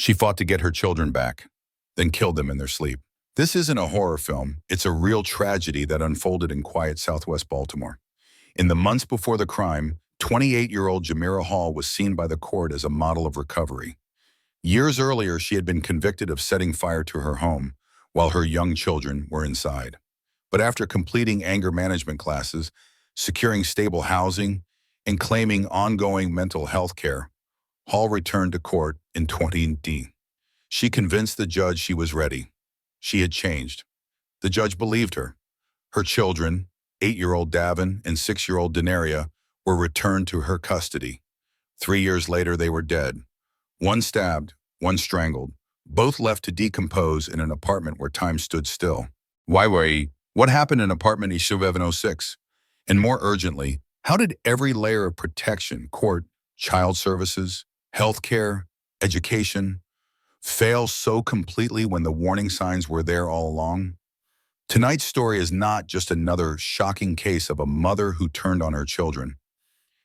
She fought to get her children back, then killed them in their sleep. This isn't a horror film, it's a real tragedy that unfolded in quiet Southwest Baltimore. In the months before the crime, 28-year-old Jamerria Hall was seen by the court as a model of recovery. Years earlier, she had been convicted of setting fire to her home while her young children were inside. But after completing anger management classes, securing stable housing, and claiming ongoing mental health care, Hall returned to court in 2010. She convinced the judge she was ready. She had changed. The judge believed her. Her children, 8-year-old Davin and 6-year-old Jamerria, were returned to her custody. 3 years later, they were dead. One stabbed, one strangled, both left to decompose in an apartment where time stood still. What happened in apartment 706? And more urgently, how did every layer of protection, court, child services, healthcare, education, fail so completely when the warning signs were there all along? Tonight's story is not just another shocking case of a mother who turned on her children.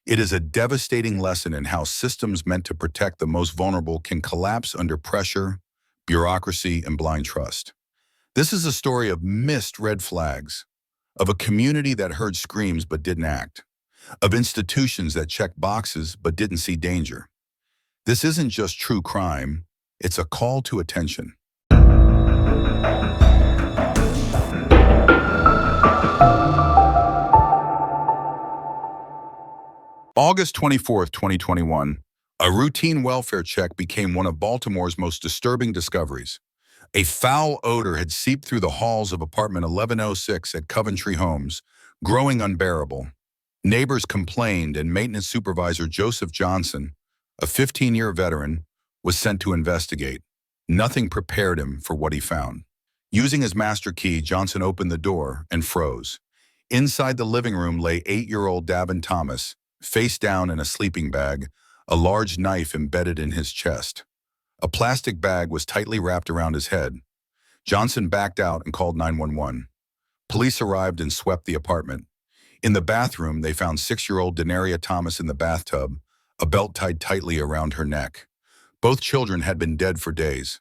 It is a devastating lesson in how systems meant to protect the most vulnerable can collapse under pressure, bureaucracy, and blind trust. This is a story of missed red flags, of a community that heard screams but didn't act, of institutions that checked boxes but didn't see danger. This isn't just true crime, it's a call to attention. August 24th, 2021, a routine welfare check became one of Baltimore's most disturbing discoveries. A foul odor had seeped through the halls of apartment 1106 at Coventry Homes, growing unbearable. Neighbors complained, and maintenance supervisor Joseph Johnson, a 15-year veteran, was sent to investigate. Nothing prepared him for what he found. Using his master key, Johnson opened the door and froze. Inside the living room lay 8-year-old Davin Thomas, face down in a sleeping bag, a large knife embedded in his chest. A plastic bag was tightly wrapped around his head. Johnson backed out and called 911. Police arrived and swept the apartment. In the bathroom, they found 6-year-old Jamerria Thomas in the bathtub, a belt tied tightly around her neck. Both children had been dead for days.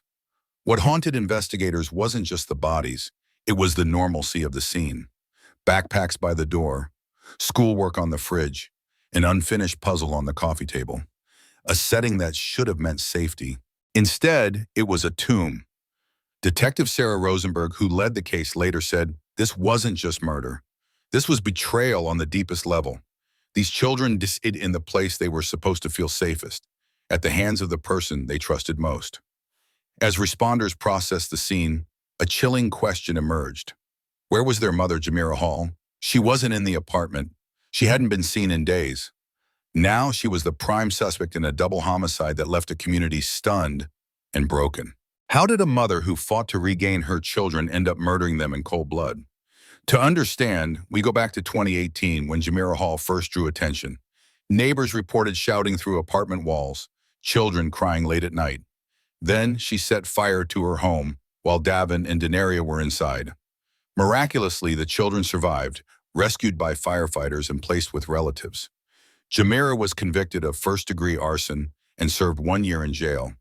What haunted investigators wasn't just the bodies, it was the normalcy of the scene. Backpacks by the door, schoolwork on the fridge, an unfinished puzzle on the coffee table. A setting that should have meant safety. Instead, it was a tomb. Detective Sarah Rosenberg, who led the case, later said, "This wasn't just murder. This was betrayal on the deepest level. These children died in the place they were supposed to feel safest, at the hands of the person they trusted most." As responders processed the scene, a chilling question emerged. Where was their mother, Jamerria Hall? She wasn't in the apartment. She hadn't been seen in days. Now she was the prime suspect in a double homicide that left a community stunned and broken. How did a mother who fought to regain her children end up murdering them in cold blood? To understand, we go back to 2018 when Jamerria Hall first drew attention. Neighbors reported shouting through apartment walls, children crying late at night. Then she set fire to her home while Davin and Jamerria were inside. Miraculously, the children survived, rescued by firefighters and placed with relatives. Jamerria was convicted of first-degree arson and served 1 year in jail.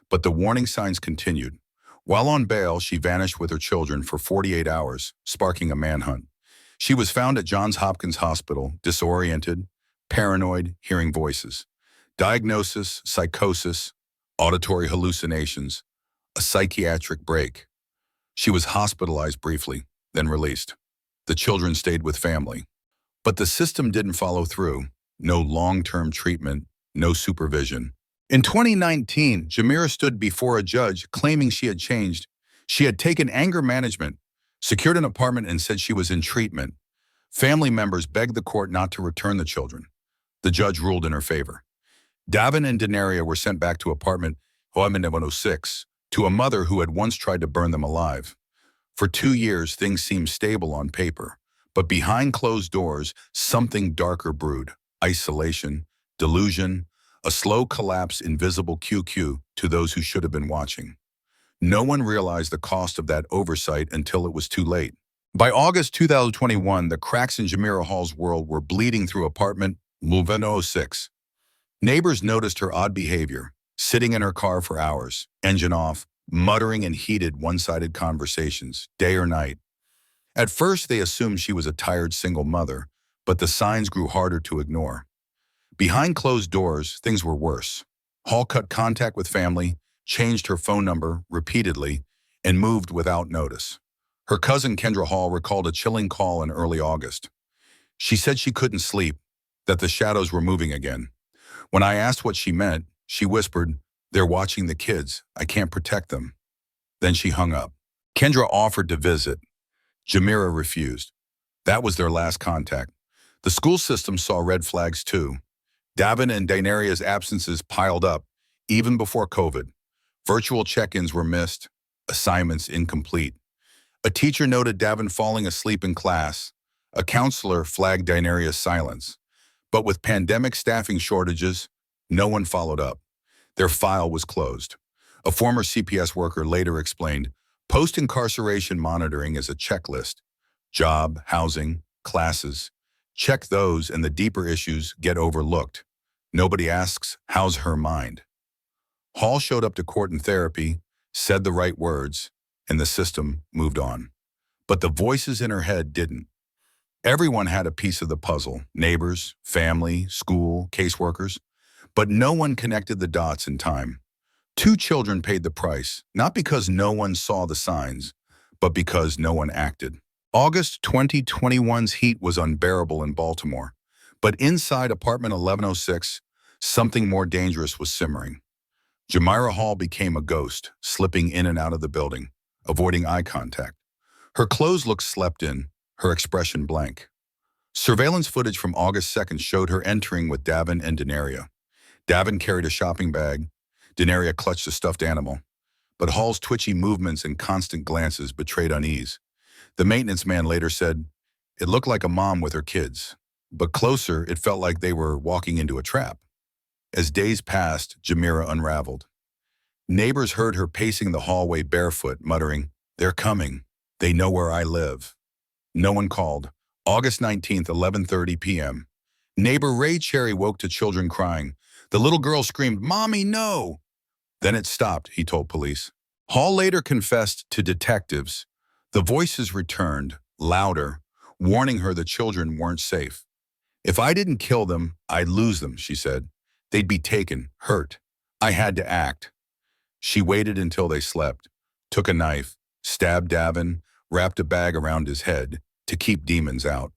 But the warning signs continued. While on bail, she vanished with her children for 48 hours, sparking a manhunt. She was found at Johns Hopkins Hospital, disoriented, paranoid, hearing voices. Diagnosis, psychosis, auditory hallucinations, a psychiatric break. She was hospitalized briefly, then released. The children stayed with family. But the system didn't follow through. No long-term treatment, no supervision. In 2019, Jamerria stood before a judge claiming she had changed. She had taken anger management, secured an apartment, and said she was in treatment. Family members begged the court not to return the children. The judge ruled in her favor. Davin and Jamerria were sent back to apartment 1106 to a mother who had once tried to burn them alive. For 2 years, things seemed stable on paper, but behind closed doors, something darker brewed. Isolation, delusion, a slow collapse, invisible QQ to those who should have been watching. No one realized the cost of that oversight until it was too late. By August 2021, the cracks in Jamerria Hall's world were bleeding through apartment 1106. Neighbors noticed her odd behavior, sitting in her car for hours, engine off, muttering in heated, one-sided conversations, day or night. At first, they assumed she was a tired single mother, but the signs grew harder to ignore. Behind closed doors, things were worse. Hall cut contact with family, changed her phone number repeatedly, and moved without notice. Her cousin Kendra Hall recalled a chilling call in early August. She said she couldn't sleep, that the shadows were moving again. When I asked what she meant, she whispered, "They're watching the kids. I can't protect them." Then she hung up. Kendra offered to visit. Jamerria refused. That was their last contact. The school system saw red flags too. Davin and Daenaria's absences piled up, even before COVID. Virtual check-ins were missed, assignments incomplete. A teacher noted Davin falling asleep in class. A counselor flagged Daenaria's silence. But with pandemic staffing shortages, no one followed up. Their file was closed. A former CPS worker later explained, post-incarceration monitoring is a checklist. Job, housing, classes. Check those and the deeper issues get overlooked. Nobody asks, how's her mind? Hall showed up to court and therapy, said the right words, and the system moved on. But the voices in her head didn't. Everyone had a piece of the puzzle, neighbors, family, school, caseworkers, but no one connected the dots in time. 2 children paid the price, not because no one saw the signs, but because no one acted. August 2021's heat was unbearable in Baltimore, but inside apartment 1106, something more dangerous was simmering. Jamerria Hall became a ghost, slipping in and out of the building, avoiding eye contact. Her clothes looked slept in, her expression blank. Surveillance footage from August 2nd showed her entering with Davin and Daenaria. Davin carried a shopping bag. Daenaria clutched a stuffed animal. But Hall's twitchy movements and constant glances betrayed unease. The maintenance man later said, it looked like a mom with her kids. But closer, it felt like they were walking into a trap. As days passed, Jamerria unraveled. Neighbors heard her pacing the hallway barefoot, muttering, they're coming. They know where I live. No one called. August 19th, 11:30 p.m. Neighbor Ray Cherry woke to children crying. The little girl screamed, "Mommy, no!" Then it stopped, he told police. Hall later confessed to detectives. The voices returned, louder, warning her the children weren't safe. If I didn't kill them, I'd lose them, she said. They'd be taken, hurt. I had to act. She waited until they slept, took a knife, stabbed Davin, wrapped a bag around his head to keep demons out.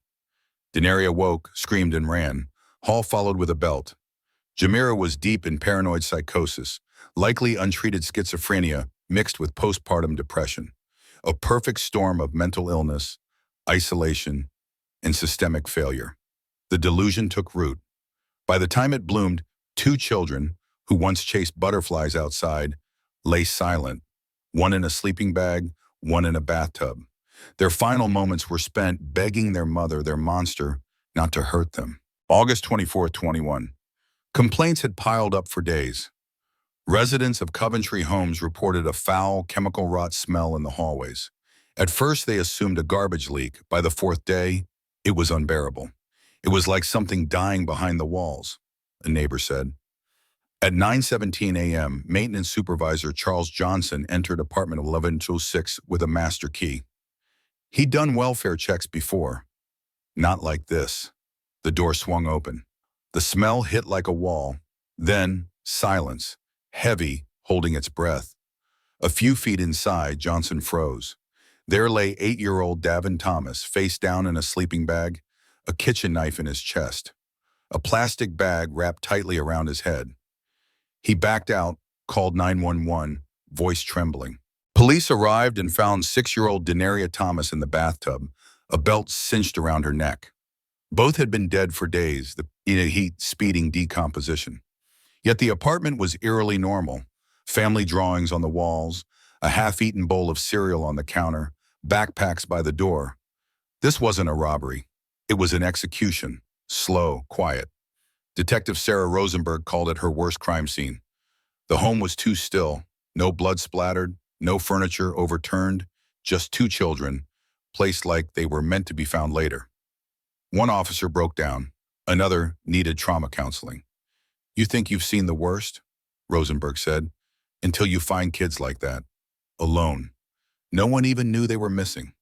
Daenaria woke, screamed and ran. Hall followed with a belt. Jamerria was deep in paranoid psychosis, likely untreated schizophrenia mixed with postpartum depression, a perfect storm of mental illness, isolation, and systemic failure. The delusion took root. By the time it bloomed, 2 children, who once chased butterflies outside, lay silent, one in a sleeping bag, one in a bathtub. Their final moments were spent begging their mother, their monster, not to hurt them. August 24, 21. Complaints had piled up for days. Residents of Coventry homes reported a foul, chemical rot smell in the hallways. At first, they assumed a garbage leak. By the 4th day, it was unbearable. It was like something dying behind the walls, a neighbor said. At 9:17 a.m., maintenance supervisor Charles Johnson entered apartment 1106 with a master key. He'd done welfare checks before. Not like this. The door swung open. The smell hit like a wall. Then, silence, heavy, holding its breath. A few feet inside, Johnson froze. There lay 8-year-old Davin Thomas, face down in a sleeping bag, a kitchen knife in his chest, a plastic bag wrapped tightly around his head. He backed out, called 911, voice trembling. Police arrived and found 6-year-old Daenaria Thomas in the bathtub, a belt cinched around her neck. Both had been dead for days, in a heat speeding decomposition. Yet the apartment was eerily normal. Family drawings on the walls, a half-eaten bowl of cereal on the counter, backpacks by the door. This wasn't a robbery. It was an execution, slow, quiet. Detective Sarah Rosenberg called it her worst crime scene. The home was too still, no blood splattered, no furniture overturned, just 2 children, placed like they were meant to be found later. One officer broke down, another needed trauma counseling. You think you've seen the worst? Rosenberg said, until you find kids like that, alone. No one even knew they were missing.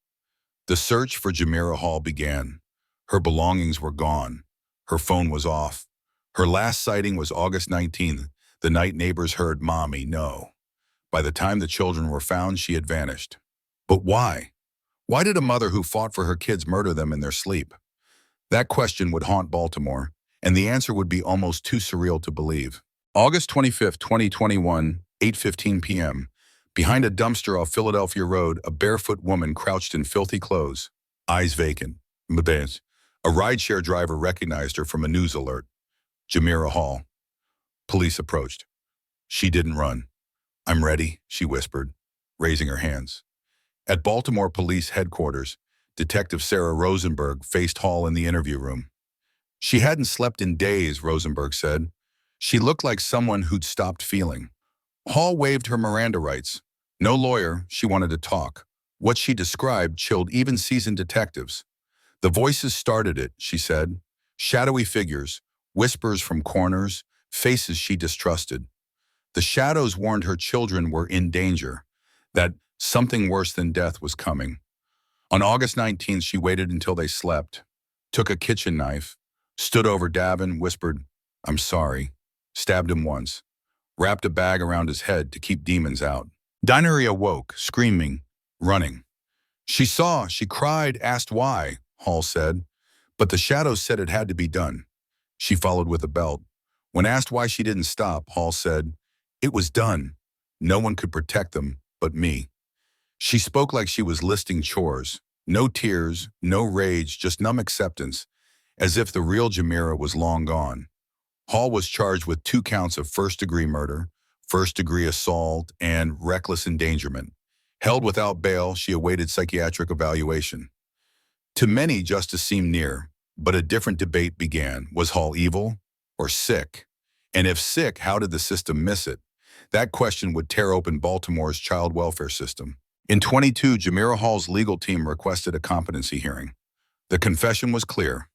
The search for Jamerria Hall began. Her belongings were gone. Her phone was off. Her last sighting was August 19th, the night neighbors heard "Mommy, no." By the time the children were found, she had vanished. But why? Why did a mother who fought for her kids murder them in their sleep? That question would haunt Baltimore, and the answer would be almost too surreal to believe. August 25th, 2021, 8:15 p.m. Behind a dumpster off Philadelphia Road, a barefoot woman crouched in filthy clothes, eyes vacant. A rideshare driver recognized her from a news alert. Jamerria Hall. Police approached. She didn't run. "I'm ready," she whispered, raising her hands. At Baltimore Police Headquarters, Detective Sarah Rosenberg faced Hall in the interview room. She hadn't slept in days, Rosenberg said. She looked like someone who'd stopped feeling. Hall waived her Miranda rights. No lawyer, she wanted to talk. What she described chilled even seasoned detectives. The voices started it, she said. Shadowy figures, whispers from corners, faces she distrusted. The shadows warned her children were in danger, that something worse than death was coming. On August 19th, she waited until they slept, took a kitchen knife, stood over Davin, whispered, "I'm sorry," stabbed him once, wrapped a bag around his head to keep demons out. Jamerria awoke, screaming, running. She saw, she cried, asked why, Hall said, but the shadows said it had to be done. She followed with a belt. When asked why she didn't stop, Hall said, "It was done. No one could protect them but me." She spoke like she was listing chores. No tears, no rage, just numb acceptance, as if the real Jamerria was long gone. Hall was charged with 2 counts of first-degree murder, first-degree assault, and reckless endangerment. Held without bail, she awaited psychiatric evaluation. To many, justice seemed near, but a different debate began. Was Hall evil or sick? And if sick, how did the system miss it? That question would tear open Baltimore's child welfare system. In 22, Jamerria Hall's legal team requested a competency hearing. The confession was clear,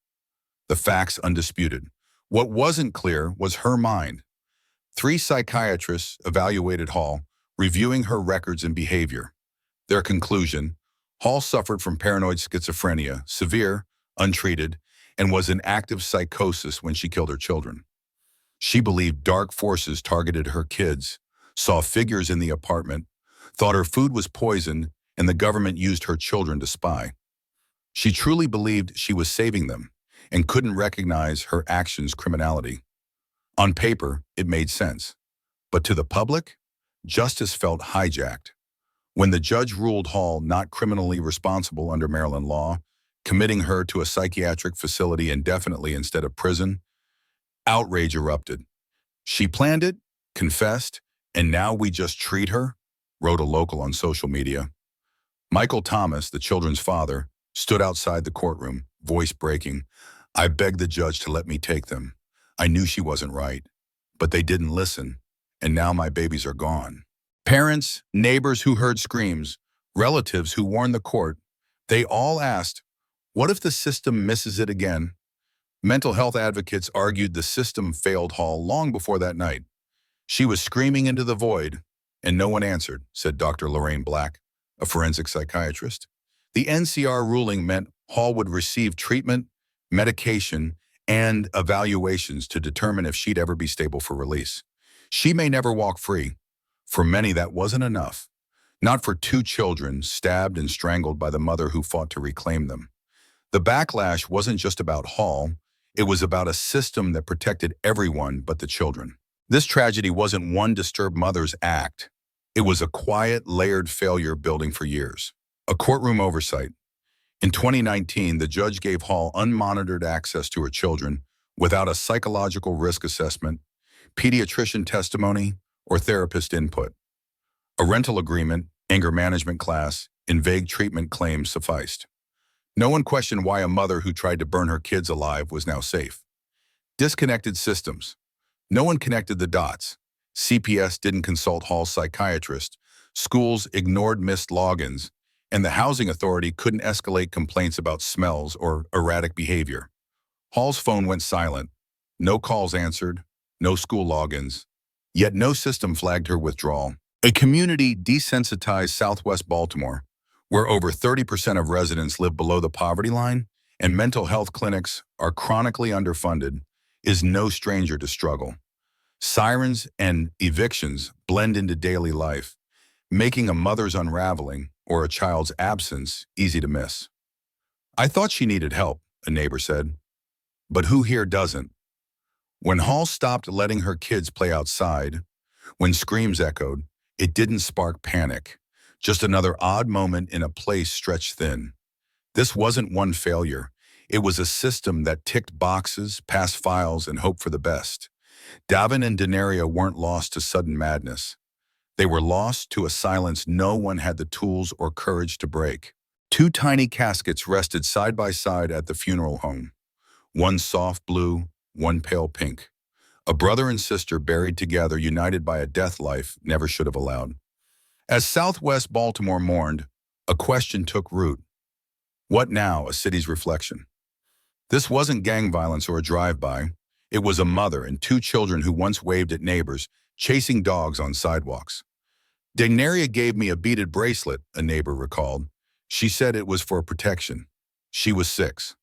the facts undisputed. What wasn't clear was her mind. 3 psychiatrists evaluated Hall, reviewing her records and behavior. Their conclusion: Hall suffered from paranoid schizophrenia, severe, untreated, and was in active psychosis when she killed her children. She believed dark forces targeted her kids, saw figures in the apartment, thought her food was poisoned, and the government used her children to spy. She truly believed she was saving them and couldn't recognize her actions' criminality. On paper, it made sense. But to the public, justice felt hijacked. When the judge ruled Hall not criminally responsible under Maryland law, committing her to a psychiatric facility indefinitely instead of prison, outrage erupted. "She planned it, confessed, and now we just treat her," wrote a local on social media. Michael Thomas, the children's father, stood outside the courtroom, voice breaking. "I begged the judge to let me take them. I knew she wasn't right, but they didn't listen, and now my babies are gone." Parents, neighbors who heard screams, relatives who warned the court, they all asked, what if the system misses it again? Mental health advocates argued the system failed Hall long before that night. "She was screaming into the void, and no one answered," said Dr. Lorraine Black, a forensic psychiatrist. The NCR ruling meant Hall would receive treatment, medication, and evaluations to determine if she'd ever be stable for release. She may never walk free. For many, that wasn't enough. Not for 2 children stabbed and strangled by the mother who fought to reclaim them. The backlash wasn't just about Hall. It was about a system that protected everyone but the children. This tragedy wasn't one disturbed mother's act. It was a quiet, layered failure building for years. A courtroom oversight. In 2019, the judge gave Hall unmonitored access to her children without a psychological risk assessment, pediatrician testimony, or therapist input. A rental agreement, anger management class, and vague treatment claims sufficed. No one questioned why a mother who tried to burn her kids alive was now safe. Disconnected systems. No one connected the dots. CPS didn't consult Hall's psychiatrist, schools ignored missed logins, and the housing authority couldn't escalate complaints about smells or erratic behavior. Hall's phone went silent. No calls answered, no school logins, Yet no system flagged her withdrawal. A community desensitized Southwest Baltimore, where over 30% of residents live below the poverty line and mental health clinics are chronically underfunded, is no stranger to struggle. Sirens and evictions blend into daily life, making a mother's unraveling or a child's absence easy to miss. "I thought she needed help," a neighbor said. "But who here doesn't?" When Hall stopped letting her kids play outside, when screams echoed, it didn't spark panic, just another odd moment in a place stretched thin. This wasn't one failure. It was a system that ticked boxes, passed files, and hoped for the best. Davin and Jamerria weren't lost to sudden madness. They were lost to a silence no one had the tools or courage to break. Two tiny caskets rested side by side at the funeral home. One soft blue, one pale pink. A brother and sister buried together, united by a death life never should have allowed. As Southwest Baltimore mourned, a question took root. What now, a city's reflection? This wasn't gang violence or a drive-by. It was a mother and two children who once waved at neighbors, chasing dogs on sidewalks. "Jamerria gave me a beaded bracelet," a neighbor recalled. "She said it was for protection." She was 6.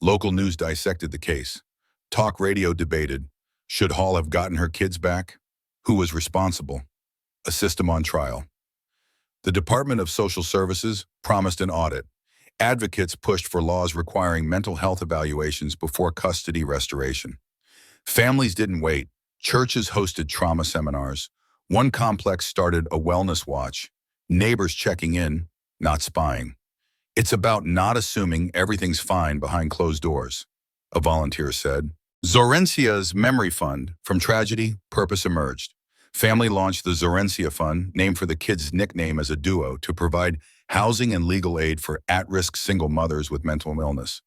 Local news dissected the case. Talk radio debated. Should Hall have gotten her kids back? Who was responsible? A system on trial. The Department of Social Services promised an audit. Advocates pushed for laws requiring mental health evaluations before custody restoration. Families didn't wait. Churches hosted trauma seminars. One complex started a wellness watch. Neighbors checking in, not spying. "It's about not assuming everything's fine behind closed doors," a volunteer said. Jamerria's memory fund, from tragedy, purpose emerged. Family launched the Jamerria Fund, named for the kids' nickname as a duo, to provide housing and legal aid for at-risk single mothers with mental illness.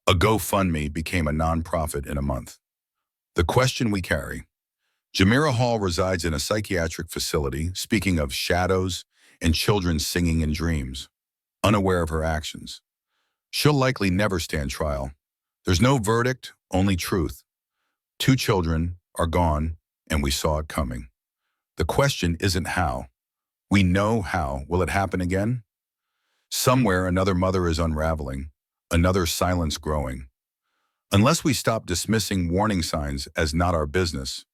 A GoFundMe became a nonprofit in a month. The question we carry. Jamerria Hall resides in a psychiatric facility, speaking of shadows and children singing in dreams, unaware of her actions. She'll likely never stand trial. There's no verdict, only truth. 2 children are gone, and we saw it coming. The question isn't how. We know how. Will it happen again? Somewhere another mother is unraveling, another silence growing. Unless we stop dismissing warning signs as not our business,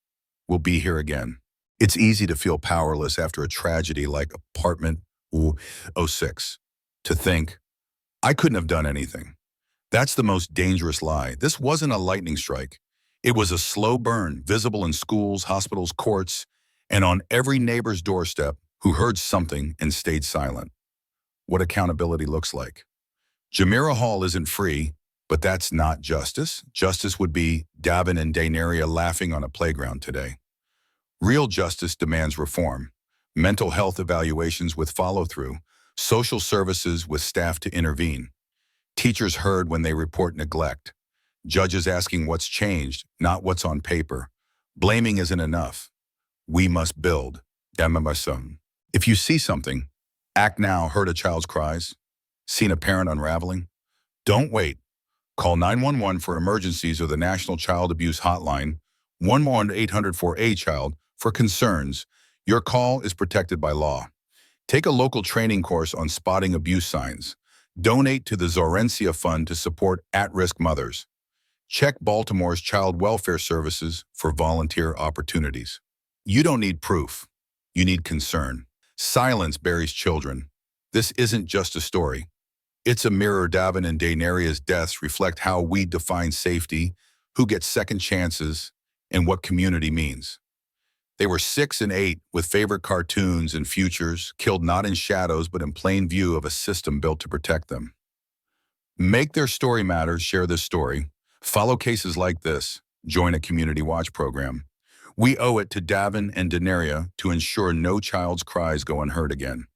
we'll be here again. It's easy to feel powerless after a tragedy like Apartment 06. To think, I couldn't have done anything. That's the most dangerous lie. This wasn't a lightning strike. It was a slow burn, visible in schools, hospitals, courts, and on every neighbor's doorstep who heard something and stayed silent. What accountability looks like. Jamerria Hall isn't free, but that's not justice. Justice would be Davin and Jamerria laughing on a playground today. Real justice demands reform, mental health evaluations with follow-through, social services with staff to intervene. Teachers heard when they report neglect. Judges asking what's changed, not what's on paper. Blaming isn't enough. We must build. If you see something, act now. Heard a child's cries? Seen a parent unraveling? Don't wait. Call 911 for emergencies or the National Child Abuse Hotline, 1-800-4A-CHILD, for concerns. Your call is protected by law. Take a local training course on spotting abuse signs. Donate to the Jamerria Fund to support at-risk mothers. Check Baltimore's Child Welfare Services for volunteer opportunities. You don't need proof. You need concern. Silence buries children. This isn't just a story. It's a mirror. Davin and Jamerria's deaths reflect how we define safety, who gets second chances, and what community means. They were 6 and 8 with favorite cartoons and futures, killed not in shadows but in plain view of a system built to protect them. Make their story matter. Share this story. Follow cases like this. Join a community watch program. We owe it to Davin and Jamerria to ensure no child's cries go unheard again.